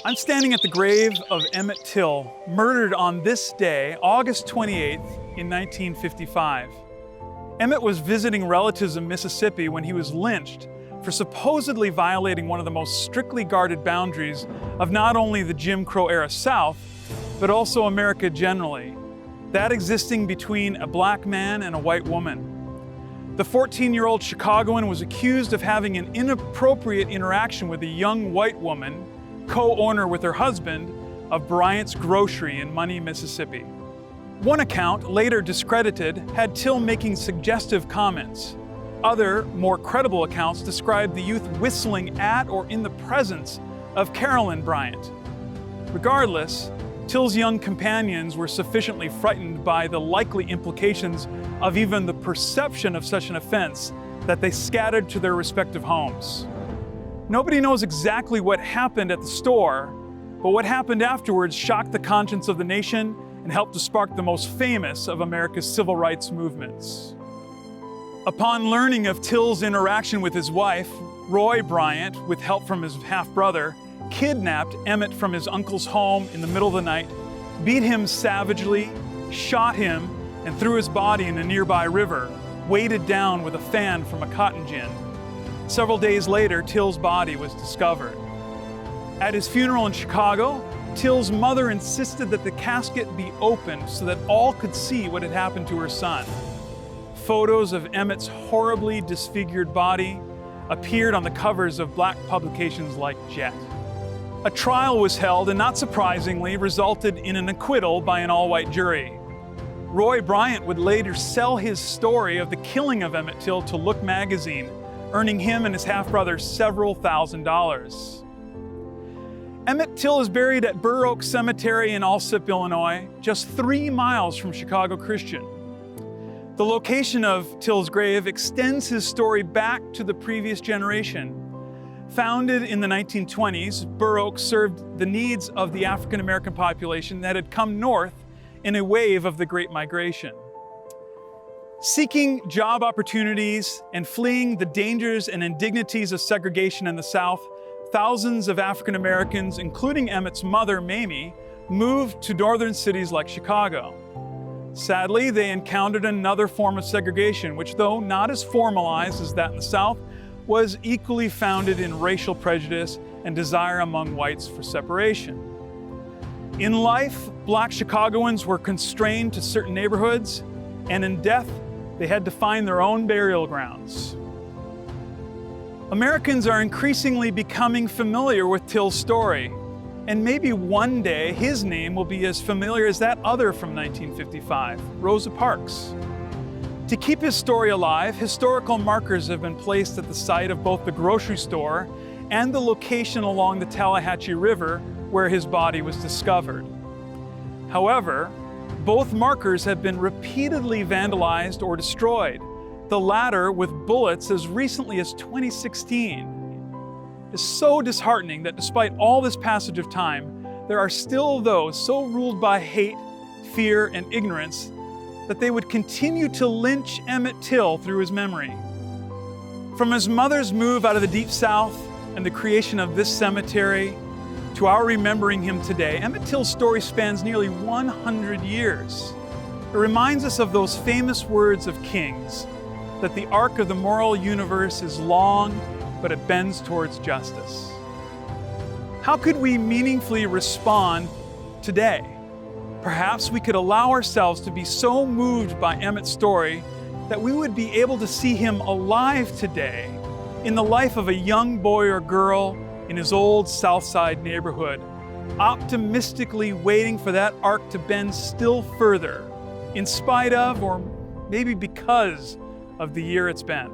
I'm standing at the grave of Emmett Till, murdered on this day, August 28th, in 1955. Emmett was visiting relatives in Mississippi when he was lynched for supposedly violating one of the most strictly guarded boundaries of not only the Jim Crow era South, but also America generally, that existing between a black man and a white woman. The 14-year-old Chicagoan was accused of having an inappropriate interaction with a young white woman, co-owner with her husband, of Bryant's Grocery in Money, Mississippi. One account, later discredited, had Till making suggestive comments. Other, more credible accounts described the youth whistling at or in the presence of Carolyn Bryant. Regardless, Till's young companions were sufficiently frightened by the likely implications of even the perception of such an offense that they scattered to their respective homes. Nobody knows exactly what happened at the store, but what happened afterwards shocked the conscience of the nation and helped to spark the most famous of America's civil rights movements. Upon learning of Till's interaction with his wife, Roy Bryant, with help from his half-brother, kidnapped Emmett from his uncle's home in the middle of the night, beat him savagely, shot him, and threw his body in a nearby river, weighted down with a fan from a cotton gin. Several days later, Till's body was discovered. At his funeral in Chicago, Till's mother insisted that the casket be opened so that all could see what had happened to her son. Photos of Emmett's horribly disfigured body appeared on the covers of black publications like Jet. A trial was held and, not surprisingly, resulted in an acquittal by an all-white jury. Roy Bryant would later sell his story of the killing of Emmett Till to Look magazine, earning him and his half-brother several $1,000s. Emmett Till is buried at Burr Oak Cemetery in Alsip, Illinois, just 3 miles from Chicago Christian. The location of Till's grave extends his story back to the previous generation. Founded in the 1920s, Burr Oak served the needs of the African American population that had come north in a wave of the Great Migration. Seeking job opportunities and fleeing the dangers and indignities of segregation in the South, thousands of African Americans, including Emmett's mother, Mamie, moved to northern cities like Chicago. Sadly, they encountered another form of segregation, which, though not as formalized as that in the South, was equally founded in racial prejudice and desire among whites for separation. In life, black Chicagoans were constrained to certain neighborhoods, and in death, they had to find their own burial grounds. Americans are increasingly becoming familiar with Till's story, and maybe one day his name will be as familiar as that other from 1955, Rosa Parks. To keep his story alive, historical markers have been placed at the site of both the grocery store and the location along the Tallahatchie River where his body was discovered. However, both markers have been repeatedly vandalized or destroyed, the latter with bullets as recently as 2016. It's so disheartening that despite all this passage of time, there are still those so ruled by hate, fear, and ignorance that they would continue to lynch Emmett Till through his memory. From his mother's move out of the Deep South and the creation of this cemetery to our remembering him today, Emmett Till's story spans nearly 100 years. It reminds us of those famous words of kings, that the arc of the moral universe is long, but it bends towards justice. How could we meaningfully respond today? Perhaps we could allow ourselves to be so moved by Emmett's story that we would be able to see him alive today in the life of a young boy or girl in his old South Side neighborhood, optimistically waiting for that arc to bend still further, in spite of, or maybe because of, the year it's been.